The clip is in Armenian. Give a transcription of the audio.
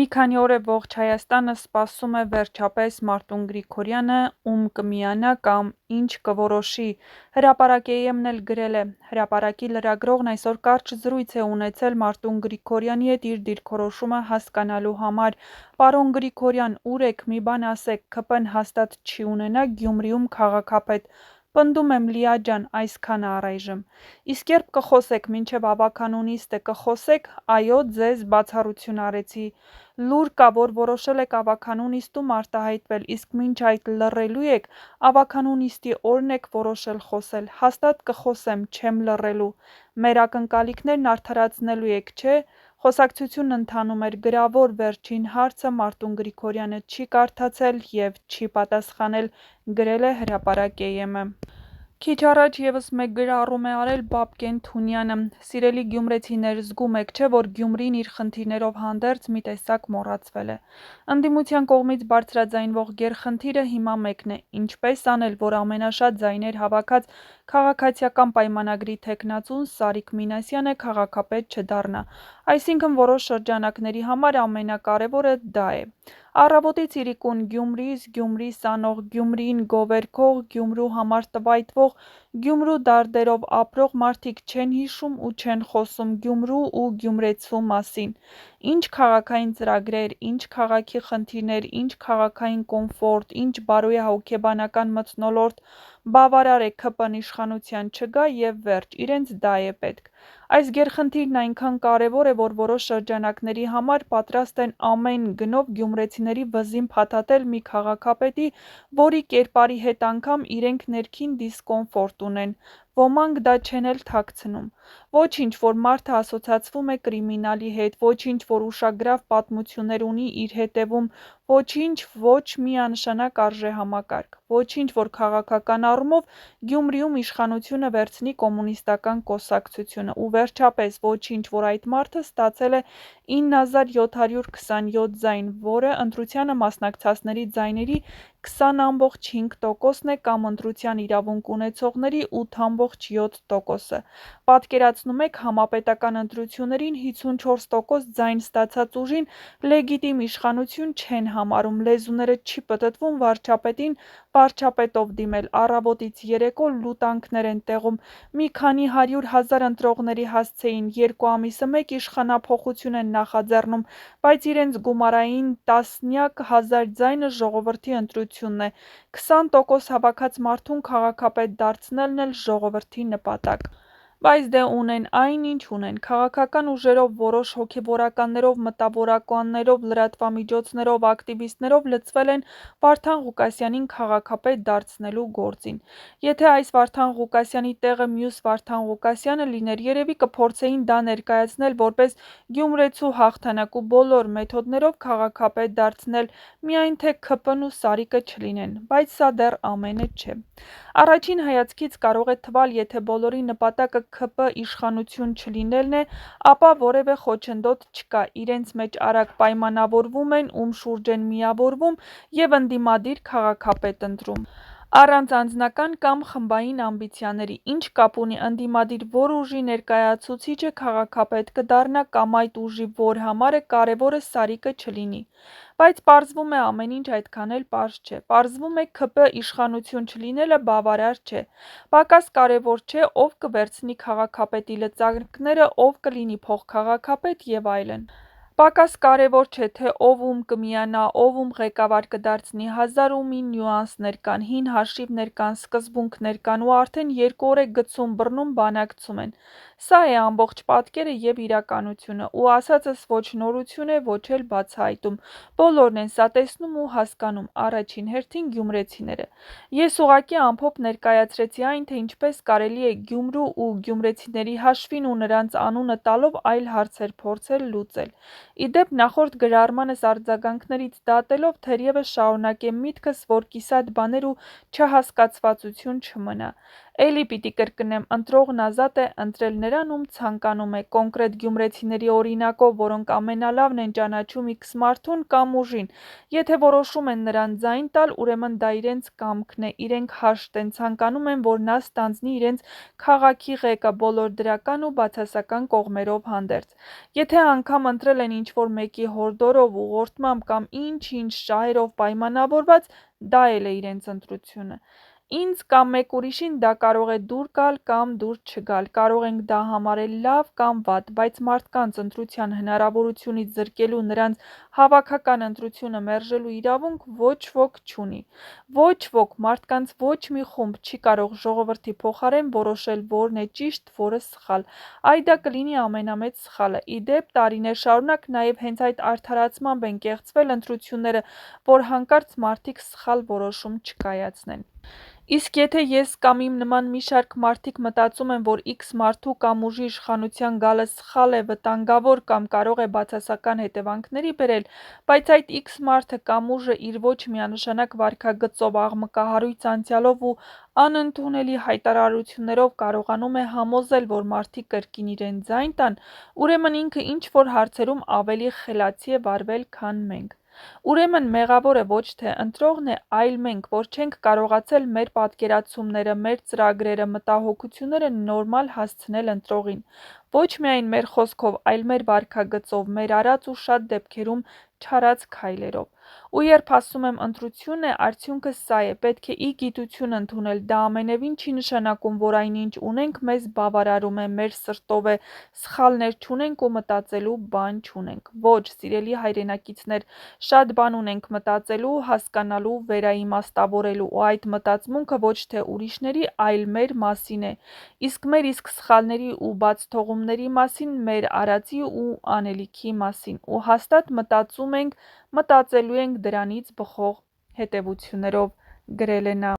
Մի քանի օր է ողջ Հայաստանը սպասում է վերջապես Մարտուն Գրիգորյանը, ում կմիանա կամ ինչ կորոշի։ Հրապարակ.am-ն էլ գրել է. հրապարակի լրագրողն այսօր կարճ զրույց է ունեցել Մարտուն Գրիգորյանի հետ իր դիրքորոշումը հասկանալու համար։ Պարոն Գրիգորյան, ուր եք, մի բան ասեք, ՔՊ-ն հաստատ չի ունենա Գյումրիում քաղաքապետ։ Պնդում եմ Լիա ջան, այսքանը առայժմ։ Իսկ երբ կխոսեք, մինչև ավագանու նիստը կխոսեք, այո, ձեզ բացառություն արեցի։ Լուր կա, որ որոշել եք ավագանու նիստում արտահայտվել, իսկ մինչ այդ լռելու եք, ավագանու նիստի օրն եք որոշել խոսել, հաստատ կխոսեմ, չեմ լռելու։ Մեր ակնկալիքներն արդարացնելու եք, չէ՞։ Խոսակցությունն ընթանում էր, գրավոր վերջին հարցը Մարտուն Գրիգորյանը չի կարդացել և չի պատասխանել, գրել է հրապարակ.am-ը։ Քիչ առաջ ևս մեկ գրառում է արել Բաբկեն Թունյանը. «Սիրելի գյումրեցիներ, զգում եք, չէ՞, որ Գյումրին իր խնդիրներով հանդերձ մի տեսակ մոռացվել է։ Ընդդիմության կողմից բարձրաձայնվող գերխնդիրը հիմա մեկն է՝ ինչպես անել, որ ամենաշատ ձայներ հավաքած քաղաքացիական պայմանագրի թեկնածուն Սարիկ Մինասյանը քաղաքապետ չդառնա։ Այսինքն որոշ շրջանակների համար ամենակարևորը դա է։ Առավոտից իրիկուն Գյումրից Գյումրի սանող, Գյումրիին գովերգող, Գյումրու համար տվայտվող, Գյումրու դարդերով ապրող մարդիկ չեն հիշում ու չեն խոսում Գյումրու ու գյումրեցու մասին։ Ինչ քաղաքային ծրագրեր, ինչ քաղաքի խնդիրներ, ինչ քաղաքային կոմֆորտ, ինչ բարոյահոգեբանական մթնոլորտ բավարար է ՔՊ-ն իշխանության չգա և վերջ, իրենց դա է պետք։ Այս գերխնդիրն այնքան կարևոր է, որ որոշ շրջանակների համար պատրաստ են ամեն գնով գյումրեցիների վզին փաթաթել մի քաղաքապետի, որի կերպարի հետ անգամ իրենք ներքին դիսկոմֆորտ ունեն։ Ոմանք դա չեն էլ թաքցնում։ Ոչինչ, որ մարդը ասոցացվում է կրիմինալի հետ, ոչինչ, որ ուշագրավ պատմություններ ունի իր հետևում, ոչինչ, ոչ միանշանակ արժեհամակարգ, ոչինչ, որ քաղաքական առումով Գյումրիում իշխանությունը վերցնի կոմունիստական կուսակցությունը, ու վերջապես ոչինչ, որ այդ մարդը ստացել է 9727 ձայն, որը ընտրությանը մասնակցածների ձայների 20,5%-ն է կամ ընտրության իրավունք ունեցողների 8,7%-ը։ Պատկերացնում եք, համապետական ընտրություններին 54% ձայն ստացած ուժին լեգիտիմ իշխանություն չեն համարում, լեզուները չի պտտվում վարչապետին վարչապետով դիմել, առավոտից երեկո լուտանքներ են տեղում, մի քանի 100,000 ընտրողների հասցեին 2 ամիսը մեկ իշխանափոխություն են նախաձեռնում, բայց իրենց գումարային տասնյակ հազար ձայնը ժողովրդի ընտրությունն է, 20% հավաքած մարդուն քաղաքապետ դարձնելն էլ ժողովրդի նպատակ։ Բայց դե ունեն այն, ինչ ունեն, քաղաքական ուժերով, որոշ հոգևորականներով, մտավորականներով, լրատվամիջոցներով, ակտիվիստներով լցվել են Վարդան Ղուկասյանին քաղաքապետ դարձնելու գործին։ Եթե այս Վարդան Ղուկասյանի տեղը մյուս Վարդան Ղուկասյանը լիներ, երևի կփորձեին դա ներկայացնել որպես գյումրեցու հաղթանակ ու բոլոր մեթոդներով քաղաքապետ դարձնել, միայն թե ՔՊ-ն ու Սարիկը չլինեն, բայց սա դեռ ամենը չէ։ Առաջին հայացքից կարող է թվալ, եթե բոլորի նպատակը ՔՊ իշխանություն չլինելն է, ապա որևէ խոչընդոտ չկա, իրենց մեջ արագ պայմանավորվում են, ում շուրջ են միավորվում և ընդդիմադիր քաղաքապետ ընտրում։ Առանց անձնական կամ խմբային ամբիցիաների, ինչ կապ ունի ընդդիմադիր որ ուժի ներկայացուցիչը քաղաքապետ կդառնա կամ այդ ուժի որ համարը կարևորը Սարիկը չլինի։ Բայց պարզվում է ամեն ինչ այդքան էլ պարզ չէ։ Պարզվում է ՔՊ իշխանություն չլինելը բավարար չէ։ Պակաս կարևոր չէ ով կվերցնի քաղաքապետի լծակները, ով կլինի փոխքաղաքապետ և այլն։ Պակաս կարևոր չէ, թե ով ում կմիանա, ով ում ղեկավար կդարձնի, հազար ու մի նյուանսներ կան, հին հաշիվներ կան, սկզբունքներ կան ու արդեն 2 օր է գցում, բռնում, բանակցում են։ Սա է ամբողջ պատկերը և իրականությունը, ու ասածս ոչ նորություն է, ոչ էլ բացահայտում։ Բոլորն են սա տեսնում ու հասկանում, առաջին հերթին գյումրեցիները։ Ես ուղղակի ամփոփ ներկայացրեցի այն, թե ինչպես կարելի է Գյումրու ու գյումրեցիների հաշվին ու նրանց անունը տալով այլ հարցեր փորձել լուծել։ Ի դեպ, նախորդ գրառմանս արձագանքներից դատելով թերևս շարունակեմ միտքս, որ կիսատ բաներ ու չհասկացվածություն չմնա։ Էլի պիտի կրկնեմ, ընտրողն ազատ է ընտրել նրան, ում ցանկանում է, կոնկրետ գյումրեցիների օրինակով, որոնք ամենալավն են ճանաչում X մարդուն կամ ուժին։ Եթե որոշում են նրան ձայն տալ, ուրեմն դա իրենց կամքն է, իրենք հաշտ են, ցանկանում են, որ նա ստանձնի իրենց քաղաքի ղեկը բոլոր դրական ու բացասական կողմերով հանդերձ։ Եթե անգամ ընտրել են ինչ-որ մեկի հորդորով, ուղղորդմամբ կամ ինչ-ինչ շահերով պայմանավորված, դա էլ է իրենց ընտրությունը։ Ինձ կամ մեկ ուրիշին դա կարող է դուր գալ կամ դուր չգալ, կարող ենք դա համարել լավ կամ վատ, բայց մարդկանց ընտրության հնարավորությունից զրկելու նրանց հավաքական ընտրությունը մերժելու իրավունք ոչ ոք չունի։ Ոչ ոք, մարդկանց ոչ մի խումբ չի կարող ժողովրդի փոխարեն որոշել որն է ճիշտ, որը սխալ, այ դա կլինի ամենամեծ սխալը։ Ի դեպ, տարիներ շարունակ նաև հենց այդ արդարացմամբ են կեղծվել ընտրությունները, որ հանկարծ մարդիկ սխալ որոշում չկայացնեն։ Իսկ եթե ես կամ իմ նման մի շարք մարդիկ մտածում են, որ X մարդու կամ ուժի իշխանության գալը սխալ է, վտանգավոր կամ կարող է բացասական հետևանքների բերել, բայց այդ X մարդը կամ ուժը իր ոչ միանշանակ վարքագծով, աղմկահարույց անցյալով ու անընդունելի հայտարարություններով կարողանում է համոզել, որ մարդիկ կրկին իրեն ձայն տան, ուրեմն ինքը ինչ-որ հարցերում ավելի խելացի է վարվել, քան մենք։ Ուրեմն մեղավորը ոչ թե ընտրողն է, այլ մենք, որ չենք կարողացել մեր պատկերացումները, մեր ծրագրերը, մտահոգությունները նորմալ հասցնել ընտրողին։ Ոչ միայն մեր խոսքով, այլ մեր վարքագծով, մեր արած ու շատ դեպքերում չարած քայլերով։ Ու երբ ասում եմ ընտրություն է, արդյունքը սա է, պետք է ի գիտություն ընդունել, դա ամենևին չի նշանակում, որ այնինչ ունենք մեզ բավարարում է, մեր սրտով է, սխալներ չունենք ու մտածելու բան չունենք։ Ոչ, սիրելի հայրենակիցներ, շատ բան ունենք մտածելու, հասկանալու, վերաիմաստավորելու, ու այդ մտածմունքը ոչ թե ուրիշների, այլ մեր մասին է, իսկ մեր իսկ սխալների ու բացթողումների մասին, մեր արածի ու անելիքի մասին, ու հաստատ մտածում ենք, մտածելու ենք դրանից բխող հետևություններով, գրել է նա։